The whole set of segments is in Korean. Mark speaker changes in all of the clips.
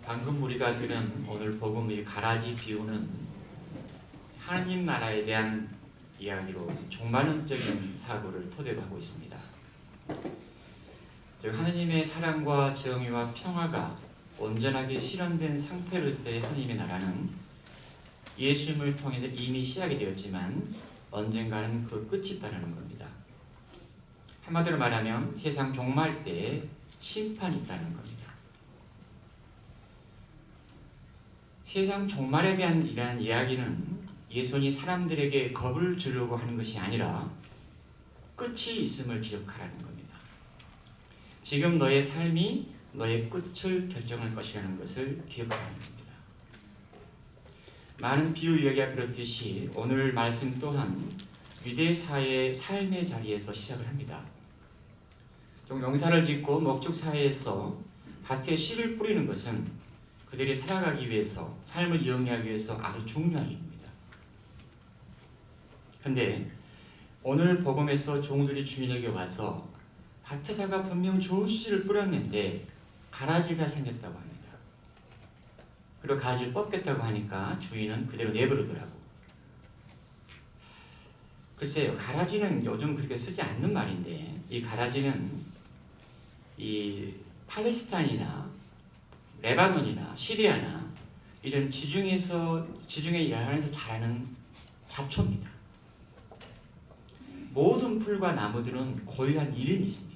Speaker 1: 방금 우리가 들은 오늘 복음의 가라지 비유는 하나님 나라에 대한 이야기로 종말론적인 사고를 토대로 하고 있습니다. 즉 하느님의 사랑과 정의와 평화가 온전하게 실현된 상태로서의 하느님의 나라는 예수님을 통해서 이미 시작이 되었지만 언젠가는 그 끝이 있다는 겁니다. 한마디로 말하면 세상 종말 때에 심판이 있다는 겁니다. 세상 종말에 대한 이러한 이야기는 예수님이 사람들에게 겁을 주려고 하는 것이 아니라 끝이 있음을 기억하라는 겁니다. 지금 너의 삶이 너의 끝을 결정할 것이라는 것을 기억하라는 겁니다. 많은 비유 이야기가 그렇듯이 오늘 말씀 또한 유대사의 삶의 자리에서 시작을 합니다. 좀 농사를 짓고 목축 사회에서 밭에 씨를 뿌리는 것은 그들이 살아가기 위해서, 삶을 영위하기 위해서 아주 중요한 일입니다. 그런데 오늘 복음에서 종들이 주인에게 와서 밭에다가 분명 좋은 씨를 뿌렸는데 가라지가 생겼다고 합니다. 그리고 가지를 뽑겠다고 하니까 주인은 그대로 내버리더라고. 글쎄요, 가라지는 요즘 그렇게 쓰지 않는 말인데 이 가라지는 이 팔레스타인이나 레바논이나 시리아나 이런 지중해 연안에서 자라는 잡초입니다. 모든 풀과 나무들은 고유한 이름이 있습니다.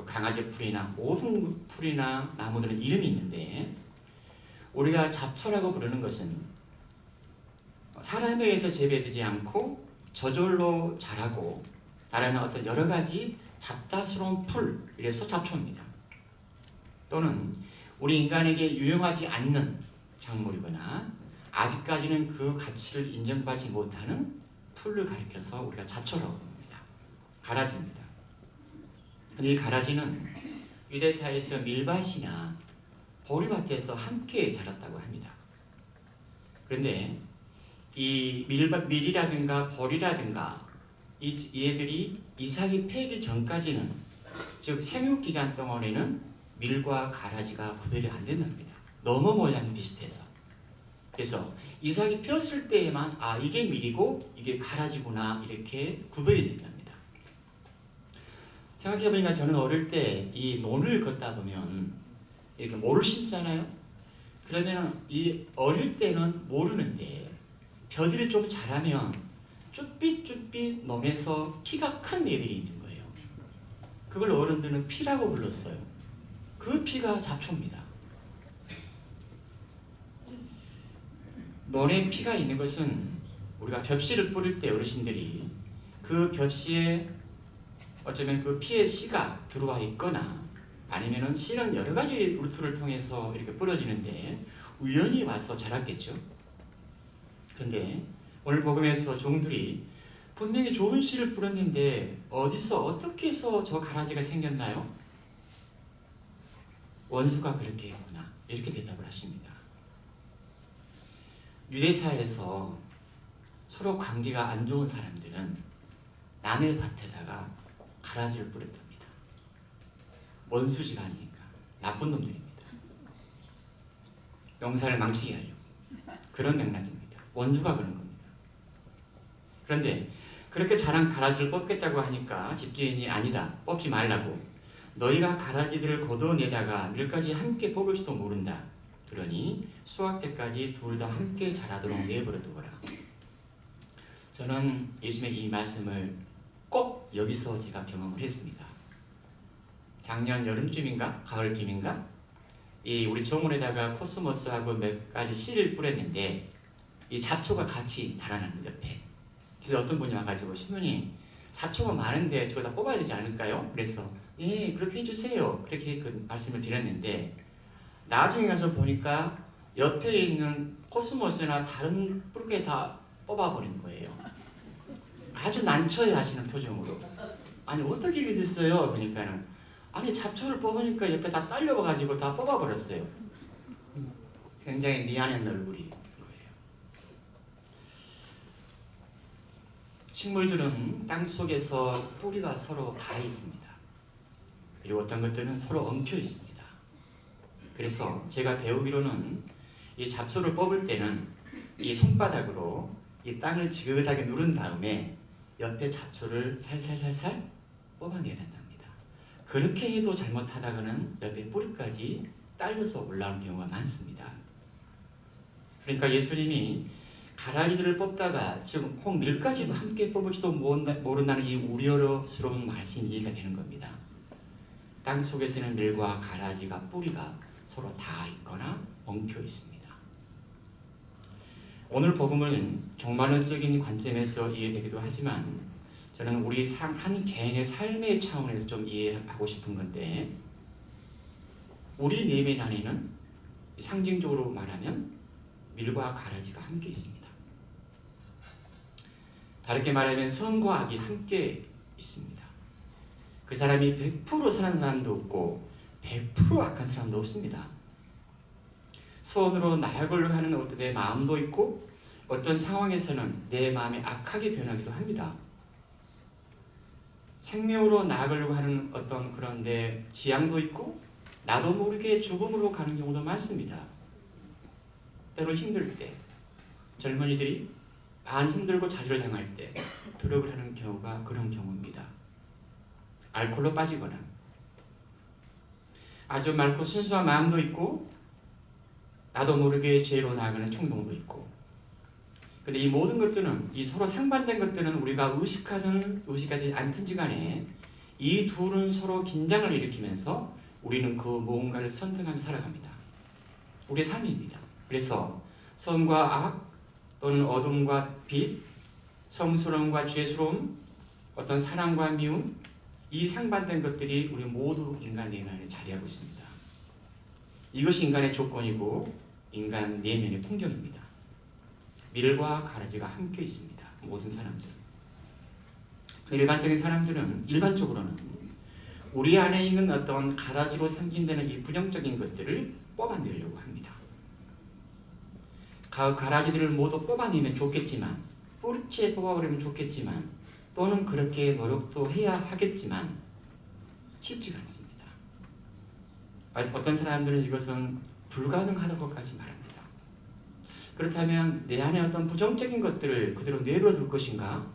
Speaker 1: 강아지 풀이나 모든 풀이나 나무들은 이름이 있는데 우리가 잡초라고 부르는 것은 사람에 의해서 재배되지 않고 저절로 자라는 어떤 여러 가지 잡다스러운 풀, 이래서 잡초입니다. 또는 우리 인간에게 유용하지 않는 작물이거나 아직까지는 그 가치를 인정받지 못하는 풀을 가리켜서 우리가 잡초라고 합니다. 가라지입니다. 이 가라지는 유대사에서 밀밭이나 보리밭에서 함께 자랐다고 합니다. 그런데 이 밀이라든가 보리라든가 얘들이 이삭이 패기 전까지는, 즉 생육기간 동안에는 밀과 가라지가 구별이 안 된답니다. 너무 모양이 비슷해서. 그래서 이삭이 폈을 때에만 이게 밀이고 이게 가라지구나 이렇게 구별이 된답니다. 생각해보니까 저는 어릴 때 이 논을 걷다 보면 이렇게 모를 심잖아요. 그러면 이 어릴 때는 모르는데 벼들이 좀 자라면 쭈삣쭈삣 논에서 키가 큰 애들이 있는 거예요. 그걸 어른들은 피라고 불렀어요. 그 피가 잡초입니다. 논에 피가 있는 것은 우리가 벽씨를 뿌릴 때 어르신들이 그 벽씨에 어쩌면 그 피의 씨가 들어와 있거나 아니면은 씨는 여러 가지 루트를 통해서 이렇게 뿌려지는데 우연히 와서 자랐겠죠. 그런데 오늘 복음에서 종들이 분명히 좋은 씨를 뿌렸는데 어디서 어떻게 해서 저 가라지가 생겼나요? 원수가 그렇게 했구나 이렇게 대답을 하십니다. 유대사에서 서로 관계가 안 좋은 사람들은 남의 밭에다가 가라지를 뿌렸답니다. 원수지가 아니니까 나쁜 놈들입니다. 농사를 망치게 하려고. 그런 맥락입니다. 원수가 그런 겁니다. 그런데 그렇게 자란 가라지를 뽑겠다고 하니까 집주인이 아니다, 뽑지 말라고, 너희가 가라지들을 걷어내다가 밀까지 함께 뽑을지도 모른다. 그러니 수확 때까지 둘 다 함께 자라도록 내버려 두거라. 저는 예수님의 이 말씀을 꼭 여기서 제가 경험을 했습니다. 작년 여름쯤인가 가을쯤인가 우리 정원에다가 코스모스하고 몇 가지 씨를 뿌렸는데 이 잡초가 같이 자라나는 옆에. 그래서 어떤 분이 와가지고 신부님 잡초가 많은데 저거 다 뽑아야 되지 않을까요? 그래서 예, 그렇게 해주세요. 그렇게 그 말씀을 드렸는데 나중에 가서 보니까 옆에 있는 코스모스나 다른 뿌리에 다 뽑아버린 거예요. 아주 난처해 하시는 표정으로. 아니 어떻게 이렇게 됐어요? 그러니까는 아니 잡초를 뽑으니까 옆에 다 딸려가지고 다 뽑아버렸어요. 굉장히 미안한 얼굴이 거예요. 식물들은 땅 속에서 뿌리가 서로 다 있습니다. 그리고 어떤 것들은 서로 엉켜 있습니다. 그래서 제가 배우기로는 이 잡초를 뽑을 때는 이 손바닥으로 이 땅을 지그하게 누른 다음에 옆에 잡초를 살살살살 뽑아내야 된답니다. 그렇게 해도 잘못하다가는 옆에 뿌리까지 딸려서 올라오는 경우가 많습니다. 그러니까 예수님이 가라지들을 뽑다가 지금 혹 밀가지도 함께 뽑을지도 모른다는 이 우려스러운 말씀이 이해가 되는 겁니다. 땅 속에서는 밀과 가라지가 뿌리가 서로 닿아 있거나 엉켜 있습니다. 오늘 복음은 종말론적인 관점에서 이해되기도 하지만 저는 우리 한 개인의 삶의 차원에서 좀 이해하고 싶은 건데, 우리 내면 안에는 상징적으로 말하면 밀과 가라지가 함께 있습니다. 다르게 말하면 선과 악이 함께 있습니다. 그 사람이 100% 선한 사람도 없고 100% 악한 사람도 없습니다. 선으로 나약을 하는 어떤 내 마음도 있고 어떤 상황에서는 내 마음이 악하게 변하기도 합니다. 생명으로 나아가려고 하는 어떤 그런 내 지향도 있고 나도 모르게 죽음으로 가는 경우도 많습니다. 때로 힘들 때 젊은이들이 많이 힘들고 좌절을 당할 때 드럭을 하는 경우가 그런 경우입니다. 알코올로 빠지거나 아주 맑고 순수한 마음도 있고 나도 모르게 죄로 나아가는 충동도 있고, 근데 이 모든 것들은 이 서로 상반된 것들은 우리가 의식하든 의식하지 않든지 간에 이 둘은 서로 긴장을 일으키면서 우리는 그 무언가를 선택하며 살아갑니다. 우리의 삶입니다. 그래서 선과 악 또는 어둠과 빛, 성스러움과 죄스러움, 어떤 사랑과 미움, 이 상반된 것들이 우리 모두 인간 내면 안에 자리하고 있습니다. 이것이 인간의 조건이고 인간 내면의 풍경입니다. 밀과 가라지가 함께 있습니다. 모든 사람들. 일반적으로는 우리 안에 있는 어떤 가라지로 상징되는 이 부정적인 것들을 뽑아내려고 합니다. 가라지들을 모두 뽑아내면 좋겠지만, 뿌리째 뽑아버리면 좋겠지만, 또는 그렇게 노력도 해야 하겠지만 쉽지가 않습니다. 어떤 사람들은 이것은 불가능하다고까지 말합니다. 그렇다면 내 안에 어떤 부정적인 것들을 그대로 내버려둘 것인가?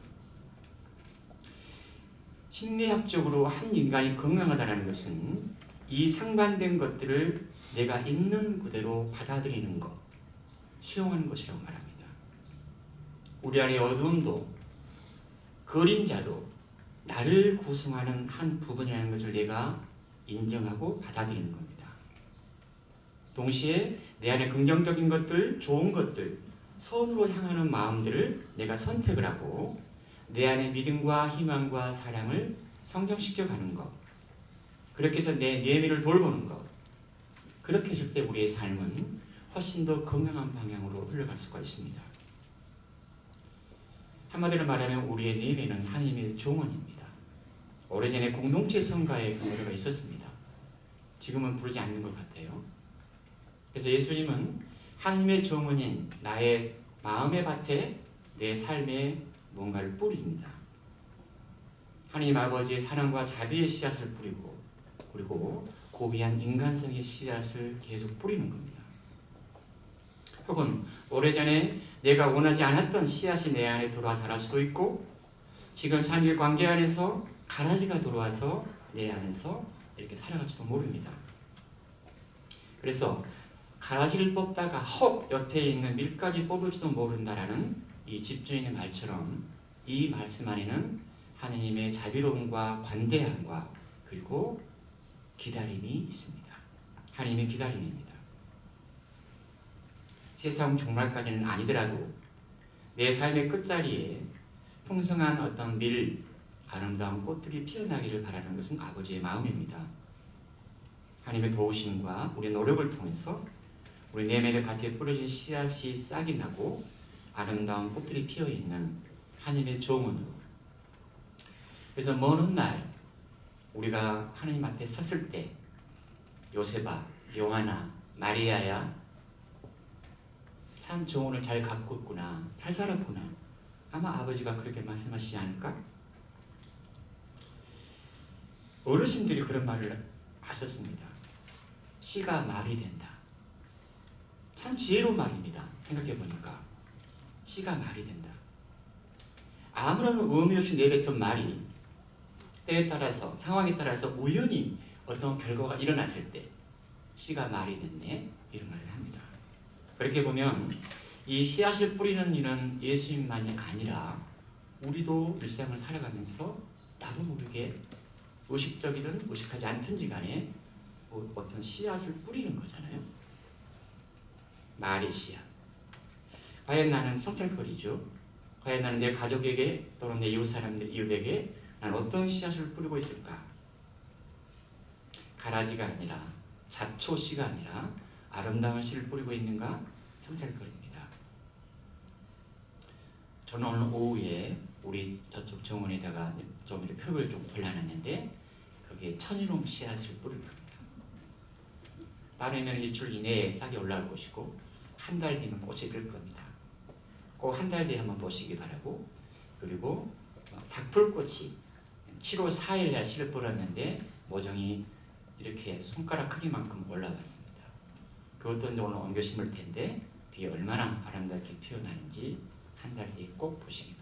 Speaker 1: 심리학적으로 한 인간이 건강하다는 것은 이 상반된 것들을 내가 있는 그대로 받아들이는 것, 수용하는 것이라고 말합니다. 우리 안에 어두움도 그림자도 나를 구성하는 한 부분이라는 것을 내가 인정하고 받아들이는 겁니다. 동시에 내 안에 긍정적인 것들, 좋은 것들, 선으로 향하는 마음들을 내가 선택을 하고 내 안에 믿음과 희망과 사랑을 성장시켜 가는 것, 그렇게 해서 내 내면을 돌보는 것, 그렇게 했을 때 우리의 삶은 훨씬 더 건강한 방향으로 흘러갈 수가 있습니다. 한마디로 말하면 우리의 내면은 하나님의 정원입니다. 오래전에 공동체 성가에 그 노래가 있었습니다. 지금은 부르지 않는 것 같아요. 그래서 예수님은 하나님의 정원인 나의 마음의 밭에 내 삶에 뭔가를 뿌립니다. 하나님 아버지의 사랑과 자비의 씨앗을 뿌리고, 그리고 고귀한 인간성의 씨앗을 계속 뿌리는 겁니다. 혹은 오래전에 내가 원하지 않았던 씨앗이 내 안에 들어와 자랄 수도 있고, 지금 삶의 관계 안에서 가라지가 들어와서 내 안에서 이렇게 살아갈지도 모릅니다. 그래서 가라지를 뽑다가 혹 옆에 있는 밀까지 뽑을지도 모른다라는 이 집주인의 말처럼 이 말씀 안에는 하느님의 자비로움과 관대함과 그리고 기다림이 있습니다. 하나님의 기다림입니다. 세상 종말까지는 아니더라도 내 삶의 끝자리에 풍성한 어떤 아름다운 꽃들이 피어나기를 바라는 것은 아버지의 마음입니다. 하나님의 도우심과 우리의 노력을 통해서 우리 내면의 밭에 뿌려진 씨앗이 싹이 나고 아름다운 꽃들이 피어있는 하나님의 정원으로, 그래서 먼 훗날 우리가 하나님 앞에 섰을 때 요셉아, 요하나, 마리아야 참 정원을 잘 갖고 있구나, 잘 살았구나, 아마 아버지가 그렇게 말씀하시지 않을까? 어르신들이 그런 말을 하셨습니다. 씨가 말이 된다. 참 지혜로운 말입니다. 생각해 보니까 씨가 말이 된다. 아무런 의미 없이 내뱉은 말이 때에 따라서 상황에 따라서 우연히 어떤 결과가 일어났을 때 씨가 말이 됐네 이런 말을 합니다. 그렇게 보면 이 씨앗을 뿌리는 일은 예수님만이 아니라 우리도 일상을 살아가면서 나도 모르게 의식적이든 의식하지 않든지 간에 어떤 씨앗을 뿌리는 거잖아요. 말의 씨앗. 과연 나는 성찰거리죠. 과연 나는 내 가족에게 또는 내 이웃 사람들, 이웃에게 나는 어떤 씨앗을 뿌리고 있을까? 가라지가 아니라 잡초 씨가 아니라 아름다운 씨를 뿌리고 있는가? 성찰거리입니다. 저는 오늘 오후에 우리 저쪽 정원에다가 좀 이렇게 흙을 좀 골라놨는데 거기에 천일홍 씨앗을 뿌릴 겁니다. 빠르면 일주일 이내에 싹이 올라올 것이고 한 달 뒤면 꽃이 필 겁니다. 꼭 한 달 뒤에 한번 보시기 바라고, 그리고 닭풀꽃이 7월 4일 날 씨를 뿌렸는데 모종이 이렇게 손가락 크기만큼 올라왔습니다. 그것도 이제 오늘 옮겨 심을 텐데 그게 얼마나 아름답게 피어나는지 한 달 뒤에 꼭 보시기 바랍니다.